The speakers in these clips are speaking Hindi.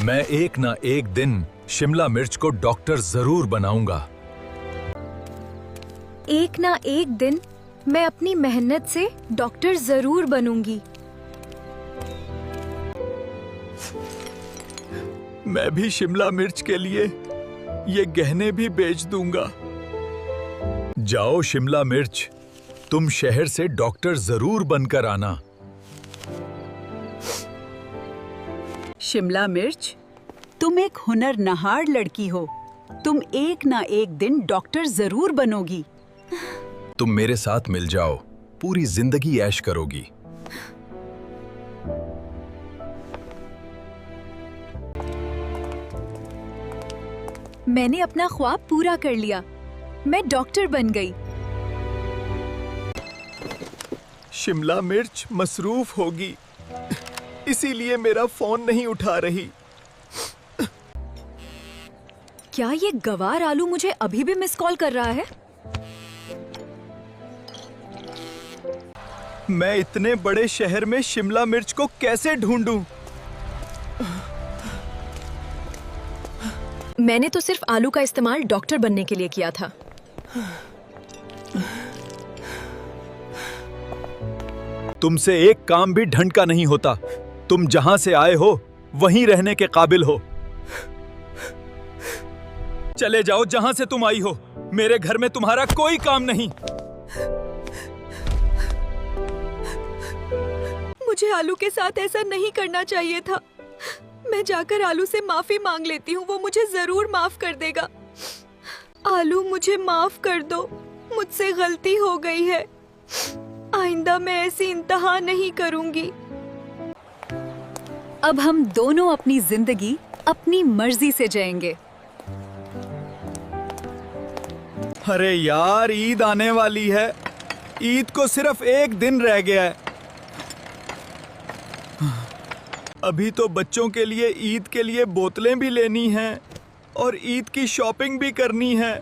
मैं एक ना एक दिन शिमला मिर्च को डॉक्टर जरूर बनाऊंगा। एक ना एक दिन मैं अपनी मेहनत से डॉक्टर जरूर बनूंगी। मैं भी शिमला मिर्च के लिए ये गहने भी बेच दूंगा। जाओ शिमला मिर्च, तुम शहर से डॉक्टर जरूर बनकर आना। शिमला मिर्च, तुम एक हुनर नहार लड़की हो। तुम एक ना एक दिन डॉक्टर जरूर बनोगी। तुम मेरे साथ मिल जाओ, पूरी जिंदगी ऐश करोगी। मैंने अपना ख्वाब पूरा कर लिया। मैं डॉक्टर बन गई। शिमला मिर्च मसरूफ होगी, इसीलिए मेरा फोन नहीं उठा रही। क्या ये गवार आलू मुझे अभी भी मिस कॉल कर रहा है? मैं इतने बड़े शहर में शिमला मिर्च को कैसे ढूंढूं? मैंने तो सिर्फ आलू का इस्तेमाल डॉक्टर बनने के लिए किया था। तुमसे एक काम भी ढंग का नहीं होता। तुम जहां से आए हो वहीं रहने के काबिल हो। चले जाओ जहां से तुम आई हो। मेरे घर में तुम्हारा कोई काम नहीं। मुझे आलू के साथ ऐसा नहीं करना चाहिए था। मैं जाकर आलू से माफी मांग लेती हूँ, वो मुझे जरूर माफ कर देगा। आलू, मुझे माफ कर दो, मुझसे गलती हो गई है। आइंदा मैं ऐसी इंतहा नहीं करूंगी। अब हम दोनों अपनी जिंदगी अपनी मर्जी से जिएंगे। अरे यार, ईद आने वाली है। ईद को सिर्फ एक दिन रह गया है। अभी तो बच्चों के लिए ईद के लिए बोतलें भी लेनी हैं और ईद की शॉपिंग भी करनी है।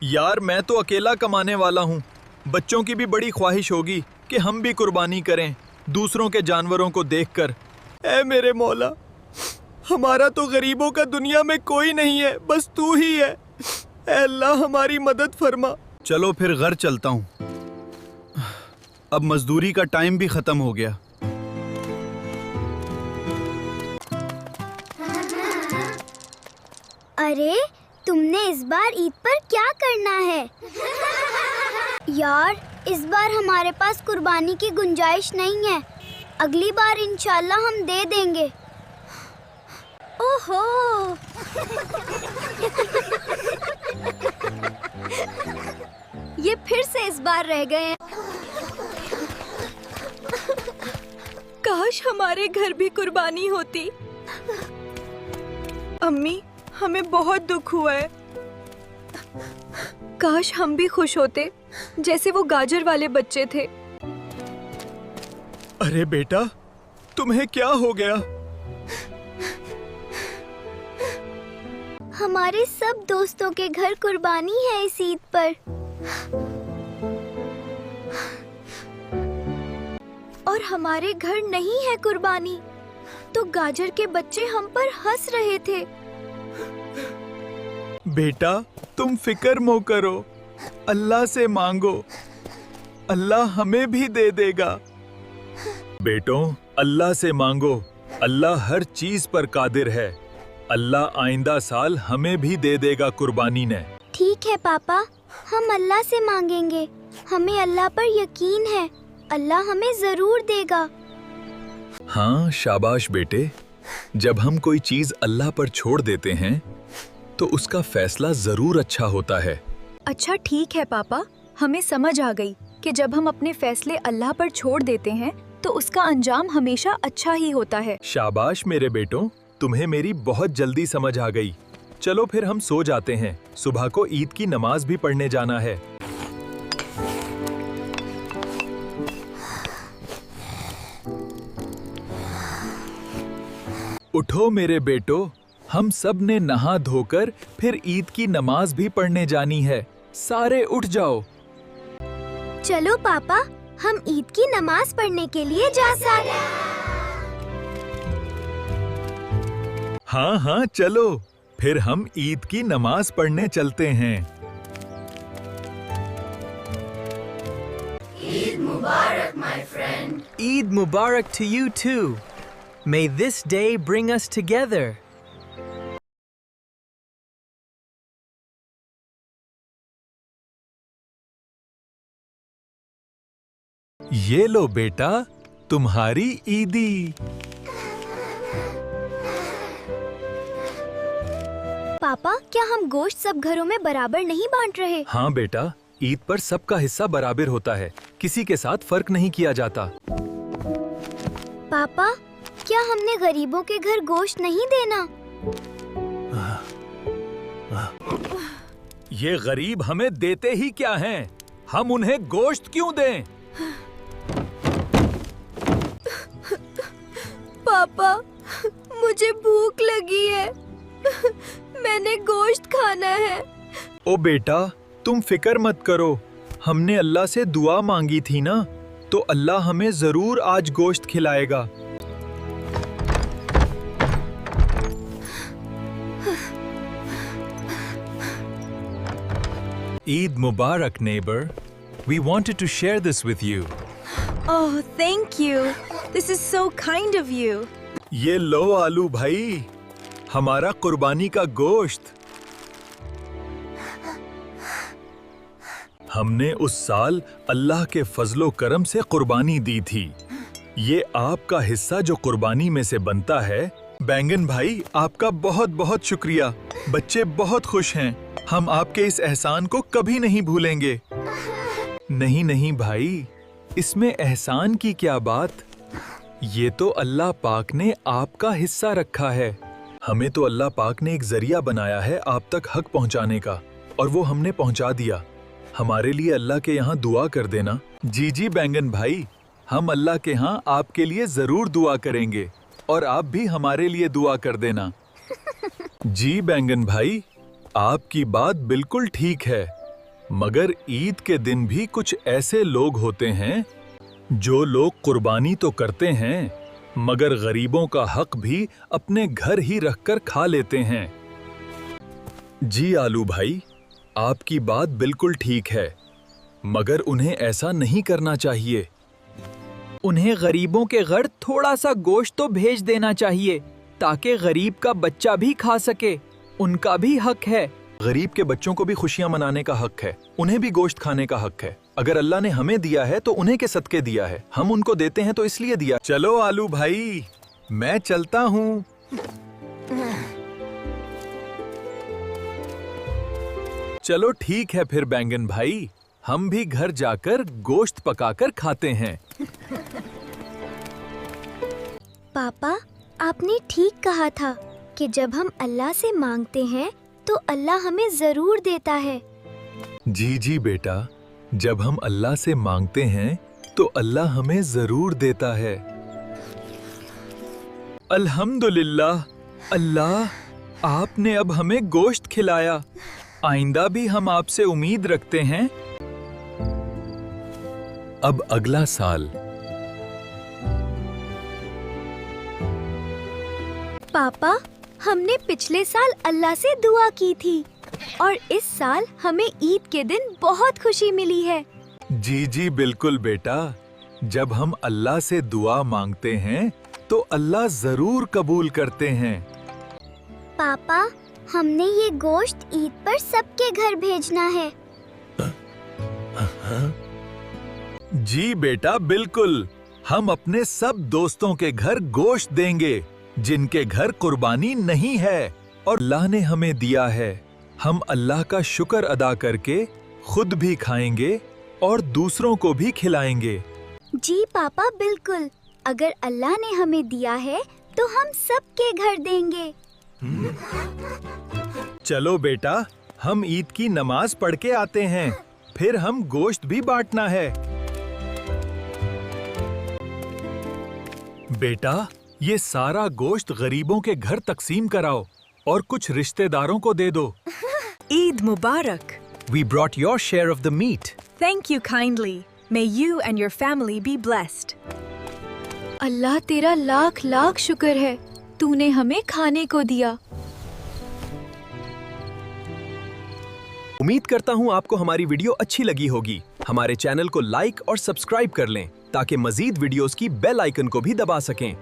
यार, मैं तो अकेला कमाने वाला हूँ। बच्चों की भी बड़ी ख्वाहिश होगी कि हम भी कुर्बानी करें दूसरों के जानवरों को देखकर। ऐ मेरे मौला, हमारा तो गरीबों का दुनिया में कोई नहीं है, बस तू ही है। ऐ अल्लाह, हमारी मदद फरमा। चलो फिर घर चलता हूँ। अब मजदूरी का टाइम भी खत्म हो गया। अरे, तुमने इस बार ईद पर क्या करना है? यार, इस बार हमारे पास कुर्बानी की गुंजाइश नहीं है। अगली बार इंशाल्लाह हम दे देंगे। ओहो! ये फिर से इस बार रह गए हैं। काश हमारे घर भी कुर्बानी होती। अम्मी, हमें बहुत दुख हुआ है। काश हम भी खुश होते जैसे वो गाजर वाले बच्चे थे। अरे बेटा, तुम्हें क्या हो गया? हमारे सब दोस्तों के घर कुर्बानी है इस ईद पर। और हमारे घर नहीं है कुर्बानी, तो गाजर के बच्चे हम पर हंस रहे थे। बेटा, तुम फिक्र मत करो, अल्लाह से मांगो, अल्लाह हमें भी दे देगा। बेटों, अल्लाह से मांगो, अल्लाह हर चीज पर कादिर है। अल्लाह आइंदा साल हमें भी दे देगा कुर्बानी ने। ठीक है पापा, हम अल्लाह से मांगेंगे। हमें अल्लाह पर यकीन है, अल्लाह हमें जरूर देगा। हाँ, शाबाश बेटे। जब हम कोई चीज अल्लाह पर छोड़ देते हैं तो उसका फैसला जरूर अच्छा होता है। अच्छा, ठीक है पापा, हमें समझ आ गई कि जब हम अपने फैसले अल्लाह पर छोड़ देते हैं तो उसका अंजाम हमेशा अच्छा ही होता है। शाबाश मेरे बेटों, तुम्हें मेरी बहुत जल्दी समझ आ गई। चलो फिर हम सो जाते हैं, सुबह को ईद की नमाज भी पढ़ने जाना है। उठो मेरे बेटो, हम सब ने नहा धोकर फिर ईद की नमाज भी पढ़ने जानी है। सारे उठ जाओ। चलो पापा, हम ईद की नमाज पढ़ने के लिए जा सकते हैं। हाँ हाँ चलो, फिर हम ईद की नमाज पढ़ने चलते हैं। Eid Mubarak to you too. May this day bring us together. ये लो बेटा, तुम्हारी ईदी। पापा, क्या हम गोश्त सब घरों में बराबर नहीं बांट रहे? हाँ बेटा, ईद पर सबका हिस्सा बराबर होता है, किसी के साथ फर्क नहीं किया जाता। पापा, क्या हमने गरीबों के घर गोश्त नहीं देना? ये गरीब हमें देते ही क्या हैं? हम उन्हें गोश्त क्यों दें? पापा, मुझे भूख लगी है। मैंने गोश्त खाना है। ओ बेटा, तुम फिक्र मत करो, हमने अल्लाह से दुआ मांगी थी ना, तो अल्लाह हमें जरूर आज गोश्त खिलाएगा। Eid Mubarak, neighbor. We wanted to share this with you. Oh, thank you. This is so kind of you. ये लो आलू भाई, हमारा कुर्बानी का गोश्त। हमने उस साल अल्लाह के फजलो करम से कुर्बानी दी थी। ये आपका हिस्सा जो कुर्बानी में से बनता है। बैंगन भाई, आपका बहुत बहुत शुक्रिया। बच्चे बहुत खुश हैं। हम आपके इस एहसान को कभी नहीं भूलेंगे। नहीं नहीं भाई, इसमें एहसान की क्या बात? ये तो अल्लाह पाक ने आपका हिस्सा रखा है। हमें तो अल्लाह पाक ने एक जरिया बनाया है आप तक हक पहुंचाने का, और वो हमने पहुंचा दिया। हमारे लिए अल्लाह के यहाँ दुआ कर देना। जी जी बैंगन भाई, हम अल्लाह के यहाँ आपके लिए जरूर दुआ करेंगे, और आप भी हमारे लिए दुआ कर देना। जी बैंगन भाई, आपकी बात बिल्कुल ठीक है, मगर ईद के दिन भी कुछ ऐसे लोग होते हैं जो लोग कुर्बानी तो करते हैं, मगर गरीबों का हक भी अपने घर ही रखकर खा लेते हैं। जी आलू भाई, आपकी बात बिल्कुल ठीक है, मगर उन्हें ऐसा नहीं करना चाहिए। उन्हें गरीबों के घर थोड़ा सा गोश्त तो भेज देना चाहिए, ताकि गरीब का बच्चा भी खा सके। उनका भी हक है। गरीब के बच्चों को भी खुशियां मनाने का हक है, उन्हें भी गोश्त खाने का हक है। अगर अल्लाह ने हमें दिया है तो उन्हें के सदके दिया है, हम उनको देते हैं तो इसलिए दिया। चलो आलू भाई, मैं चलता हूँ। चलो ठीक है फिर बैंगन भाई, हम भी घर जाकर गोश्त पकाकर खाते हैं। पापा, आपने ठीक कहा था कि जब हम अल्लाह से मांगते हैं तो अल्लाह हमें जरूर देता है। जी जी बेटा, जब हम अल्लाह से मांगते हैं तो अल्लाह हमें जरूर देता है। अल्हम्दुलिल्लाह, अल्लाह, आपने अब हमें गोश्त खिलाया। आइंदा भी हम आपसे उम्मीद रखते हैं। अब अगला साल। पापा, हमने पिछले साल अल्लाह से दुआ की थी, और इस साल हमें ईद के दिन बहुत खुशी मिली है। जी जी बिल्कुल बेटा, जब हम अल्लाह से दुआ मांगते हैं तो अल्लाह जरूर कबूल करते हैं। पापा, हमने ये गोश्त ईद पर सबके घर भेजना है। जी बेटा बिल्कुल, हम अपने सब दोस्तों के घर गोश्त देंगे जिनके घर कुर्बानी नहीं है और अल्लाह ने हमें दिया है। हम अल्लाह का शुक्र अदा करके खुद भी खाएंगे और दूसरों को भी खिलाएंगे। जी पापा बिल्कुल, अगर अल्लाह ने हमें दिया है तो हम सबके घर देंगे। चलो बेटा, हम ईद की नमाज पढ़ के आते हैं, फिर हम गोश्त भी बांटना है। बेटा, ये सारा गोश्त गरीबों के घर तकसीम कराओ और कुछ रिश्तेदारों को दे दो। Eid Mubarak. We brought your share of the meat. Thank you kindly. May you and your family be blessed. अल्लाह तेरा लाख लाख शुक्र है, तूने हमें खाने को दिया। उम्मीद करता हूँ आपको हमारी वीडियो अच्छी लगी होगी। हमारे चैनल को लाइक और सब्सक्राइब कर लें ताकि मजीद वीडियोस की बेल आइकन को भी दबा सकें।